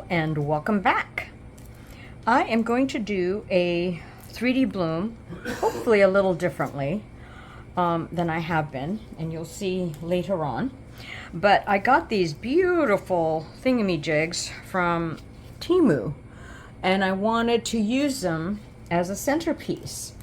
and welcome back. I am going to do a 3D bloom, hopefully a little differently than I have been, and you'll see later on. But I got these beautiful thingamajigs from Temu, and I wanted to use them as a centerpiece.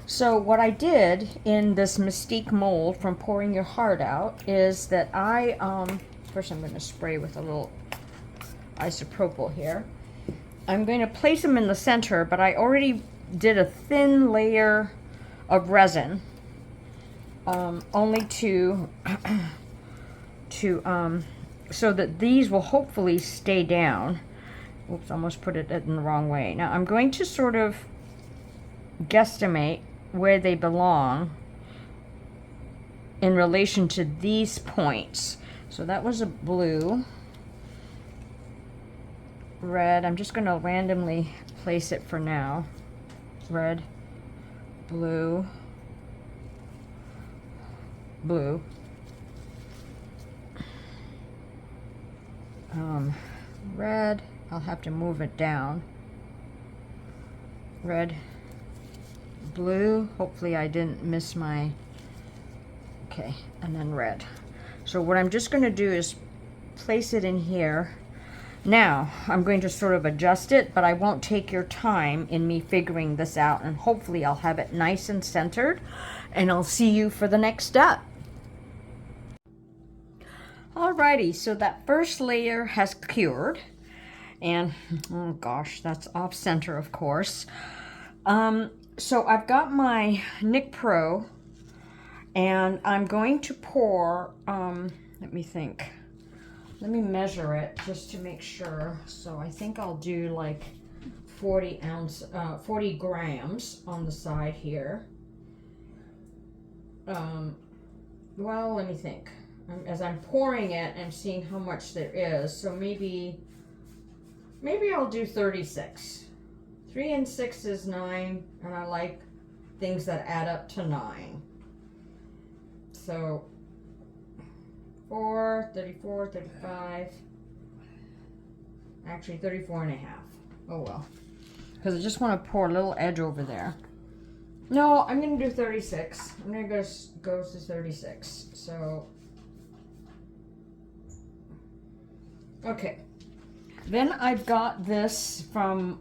So what I did in this Mystique mold from Pouring Your Heart Out is that first I'm going to spray with a little isopropyl here. I'm going to place them in the center, but I already did a thin layer of resin, only to so that these will hopefully stay down. Oops, almost put it in the wrong way. Now I'm going to sort of guesstimate where they belong in relation to these points. So that was a blue. Red, I'm just going to randomly place it for now. Red, blue, blue. Red, I'll have to move it down. Red, blue, hopefully I didn't miss my, okay, and then red. So what I'm just going to do is place it in here. Now, I'm going to sort of adjust it, but I won't take your time in me figuring this out, and hopefully I'll have it nice and centered, and I'll see you for the next step. Alrighty, so that first layer has cured, and oh gosh, that's off center, of course. So I've got my Nicpro, and I'm going to pour, let me think. Let me measure it just to make sure. So I think I'll do like 40 grams on the side here. Well, let me think. As I'm pouring it, I'm seeing how much there is. So maybe I'll do 36. 3 and 6 is 9, and I like things that add up to 9. So 34, 35, actually 34 and a half. Oh well, because I just want to pour a little edge over there. No, I'm going to do 36. I'm going to go to 36. So, okay. Then I've got this from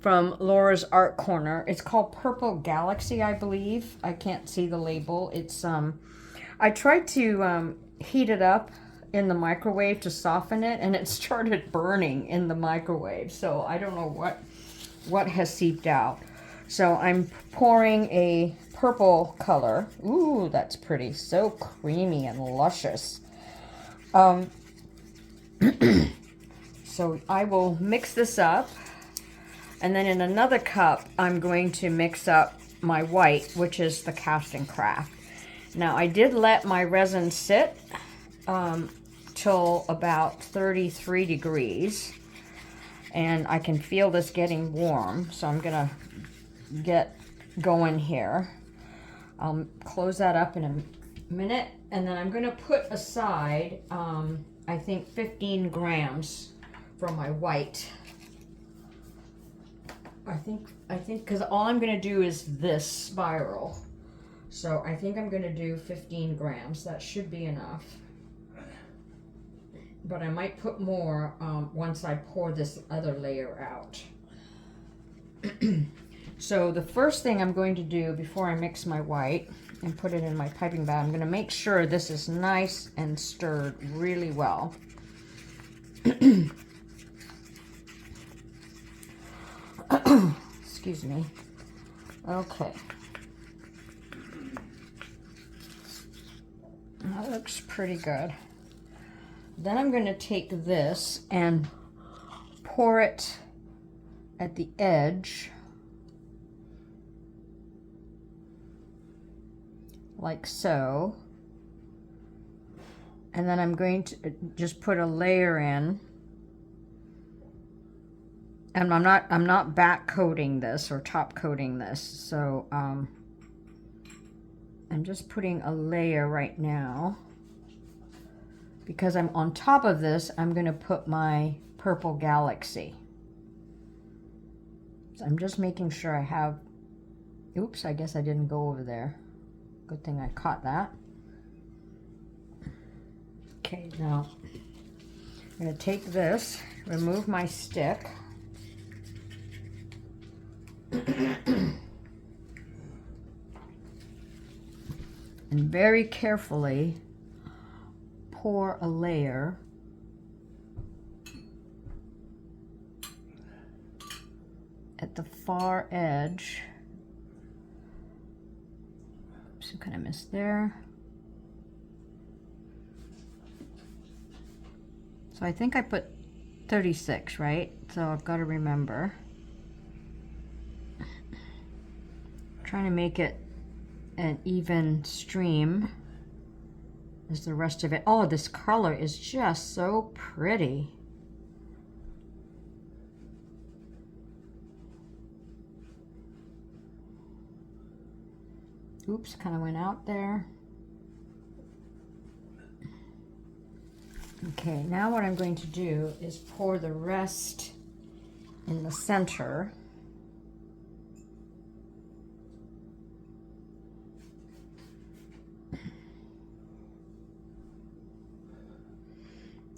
from Laura's Art Corner. It's called Purple Galaxy, I believe. I can't see the label. It's I tried to heat it up in the microwave to soften it, and it started burning in the microwave. So I don't know what has seeped out. So I'm pouring a purple color. Ooh, that's pretty. So creamy and luscious. So I will mix this up. And then in another cup, I'm going to mix up my white, which is the Castincraft. Now, I did let my resin sit till about 33 degrees, and I can feel this getting warm, so I'm going to get going here. I'll close that up in a minute, and then I'm going to put aside, I think, 15 grams from my white. I think, because all I'm going to do is this spiral. So I think I'm going to do 15 grams. That should be enough. But I might put more once I pour this other layer out. So the first thing I'm going to do before I mix my white and put it in my piping bag, I'm going to make sure this is nice and stirred really well. Excuse me. Okay. That looks pretty good. Then I'm going to take this and pour it at the edge, like so. And then I'm going to just put a layer in. And I'm not back coating this or top coating this. So I'm just putting a layer right now. Because I'm on top of this, I'm going to put my Purple Galaxy. So I'm just making sure I have, oops, I guess I didn't go over there. Good thing I caught that. Okay, now I'm going to take this, remove my stick. And very carefully pour a layer at the far edge. Oops, I kind of missed there. So I think I put 36, right? So I've got to remember. Trying to make it an even stream as the rest of it. Oh, this color is just so pretty. Oops, kind of went out there. Okay, now what I'm going to do is pour the rest in the center.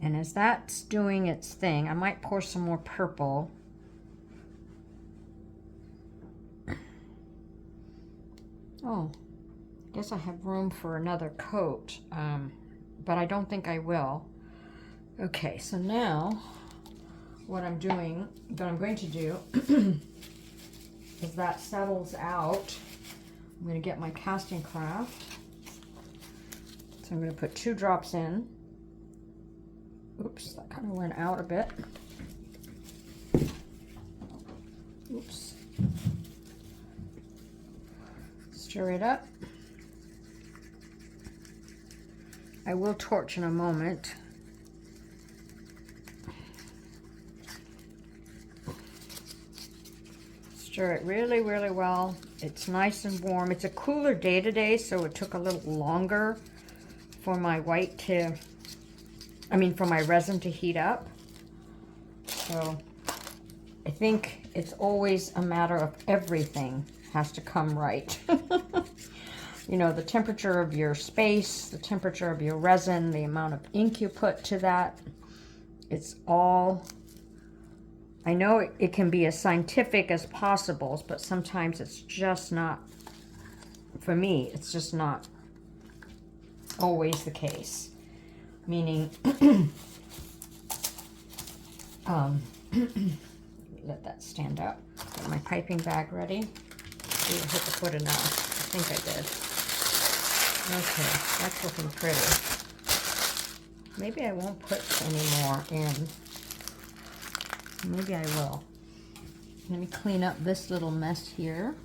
And as that's doing its thing, I might pour some more purple. Oh, I guess I have room for another coat, but I don't think I will. Okay, so now what I'm going to do is that settles out. I'm going to get my Castincraft. So I'm going to put 2 drops in. Oops, that kind of went out a bit. Oops. Stir it up. I will torch in a moment. Stir it really, really well. It's nice and warm. It's a cooler day today, so it took a little longer for my white to, for my resin to heat up. So I think it's always a matter of everything has to come right. You know, the temperature of your space, the temperature of your resin, the amount of ink you put to that. It's all, I know it can be as scientific as possible, but sometimes it's just not, for me, it's just not always the case. Meaning, let that stand up. Get my piping bag ready. See, I hit the foot enough. I think I did. Okay, that's looking pretty. Maybe I won't put any more in. Maybe I will. Let me clean up this little mess here.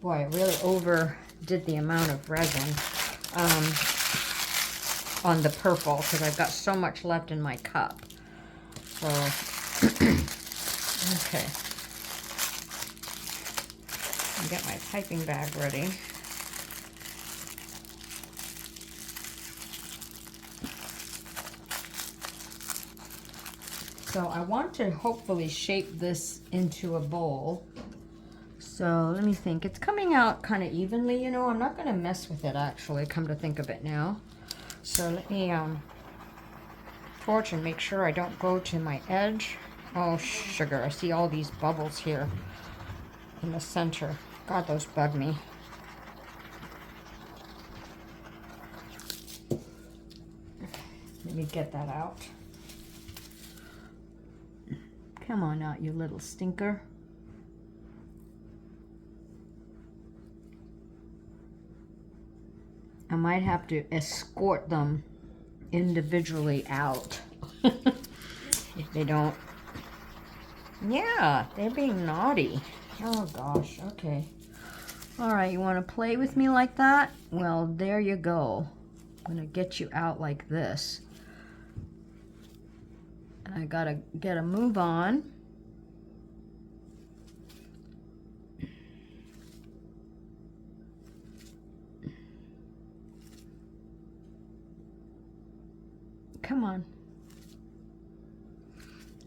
Boy, I really overdid the amount of resin on the purple because I've got so much left in my cup. So, okay. I'll get my piping bag ready. So I want to hopefully shape this into a bowl. So let me think. It's coming out kind of evenly, you know. I'm not going to mess with it, actually, come to think of it now. So let me torch and make sure I don't go to my edge. Oh, sugar. I see all these bubbles here in the center. God, those bug me. Let me get that out. Come on out, you little stinker. I might have to escort them individually out if they don't. Yeah, they're being naughty. Oh gosh, okay. All right, you want to play with me like that? Well, there you go. I'm gonna get you out like this. And I gotta get a move on. Come on.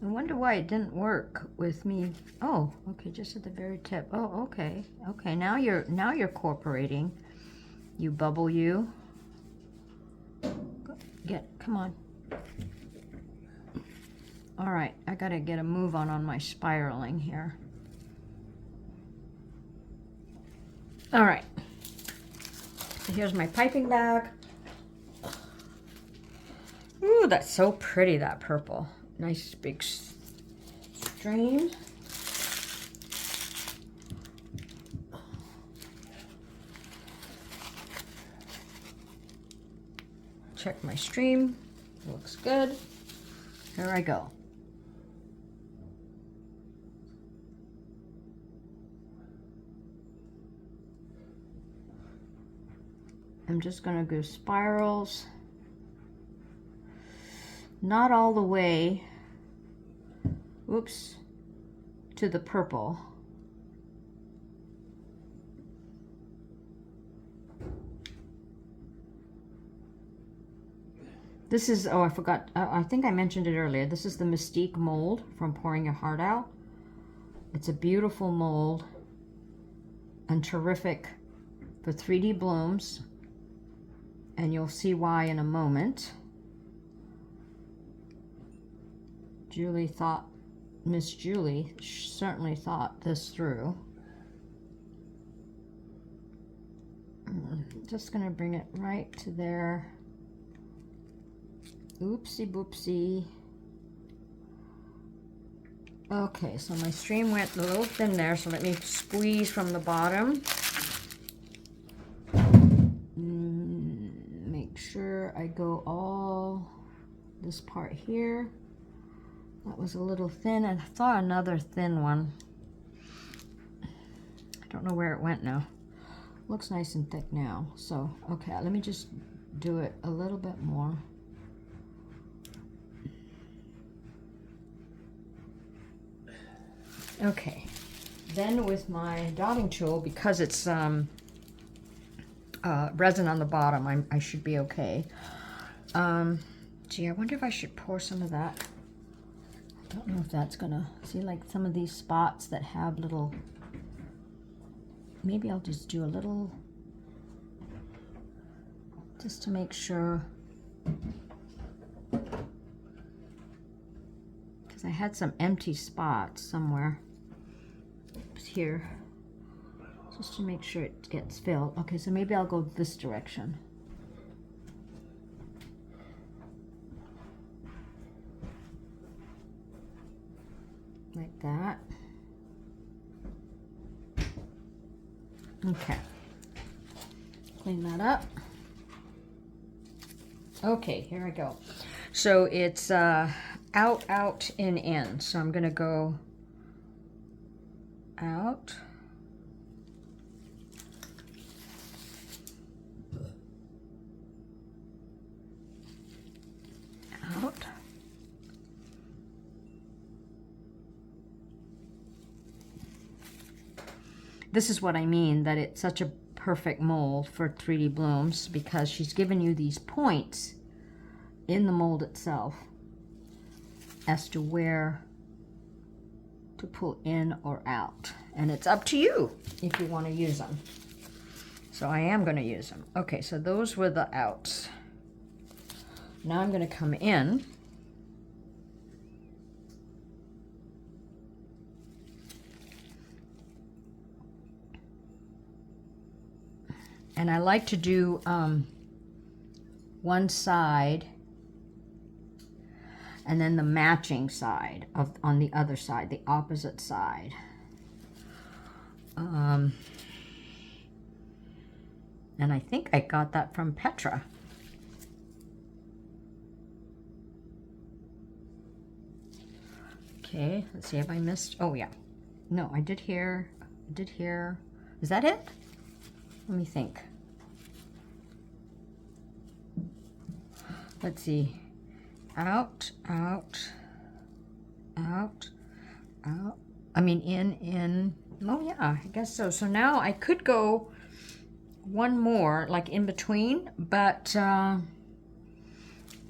I wonder why it didn't work with me. Oh, okay, just at the very tip. Oh, okay. Okay, now you're cooperating. You bubble you. Come on. All right, I gotta get a move on my spiraling here. All right, so here's my piping bag. Ooh, that's so pretty, that purple. Nice big stream. Check my stream, looks good. Here I go. I'm just gonna go spirals. Not all the way, oops, to the purple. This is, oh, I forgot, I think I mentioned it earlier. This is the Mystique mold from Pouring Your Heart Out. It's a beautiful mold and terrific for 3D blooms, and you'll see why in a moment. Julie thought, Miss Julie certainly thought this through. Just gonna bring it right to there. Oopsie boopsie. Okay, so my stream went a little thin there, so let me squeeze from the bottom. Make sure I go all this part here. That was a little thin. I saw another thin one. I don't know where it went now. Looks nice and thick now. So, okay, let me just do it a little bit more. Okay, then with my dotting tool, because it's resin on the bottom, I should be okay. Gee, I wonder if I should pour some of that. I don't know if that's gonna, see, like some of these spots that have little, maybe I'll just do a little, just to make sure. Because I had some empty spots somewhere. Here, just to make sure it gets filled. Okay, so maybe I'll go this direction. Like that. Okay. Clean that up. Okay, here I go. So it's out, out, in. So I'm gonna go out, out, this is what I mean, that it's such a perfect mold for 3D blooms, because she's given you these points in the mold itself as to where to pull in or out, and it's up to you if you want to use them. So I am going to use them. Okay, so those were the outs. Now I'm going to come in and I like to do one side and then the matching side on the other side, the opposite side. And I think I got that from Petra. Okay, let's see, have I missed? Oh yeah, no, I did here, Is that it? Let me think. Let's see. Out, out, out, out. I mean, in. Oh yeah, I guess so. So now I could go one more, like in between, but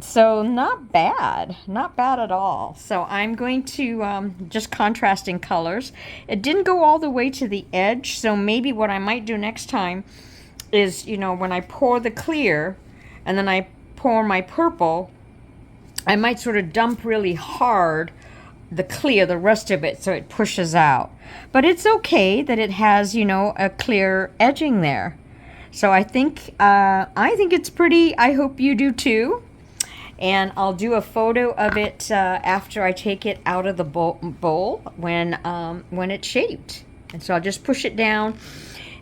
So not bad, not bad at all. So I'm going to just contrasting colors. It didn't go all the way to the edge, so maybe what I might do next time is, you know, when I pour the clear and then I pour my purple, I might sort of dump really hard the clear, the rest of it, so it pushes out. But it's okay that it has, you know, a clear edging there. So I think it's pretty. I hope you do too. And I'll do a photo of it after I take it out of the bowl when it's shaped. And so I'll just push it down,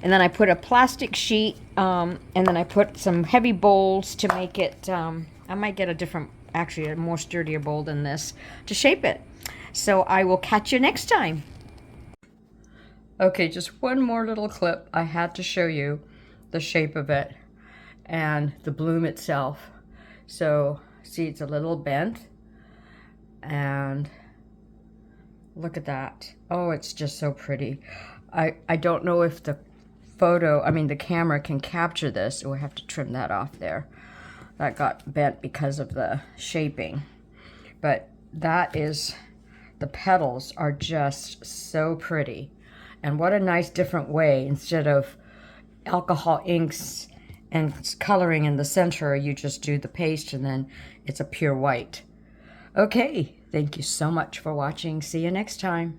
and then I put a plastic sheet, and then I put some heavy bowls to make it. I might get a different, actually a more sturdier bowl than this to shape it. So I will catch you next time. Okay, just one more little clip. I had to show you the shape of it and the bloom itself. So see, it's a little bent, and look at that. Oh, it's just so pretty. I don't know if the the camera can capture this. We'll have to trim that off there. That got bent because of the shaping. But that is, the petals are just so pretty. And what a nice different way, instead of alcohol inks and coloring in the center, you just do the paste and then it's a pure white. Okay, thank you so much for watching. See you next time.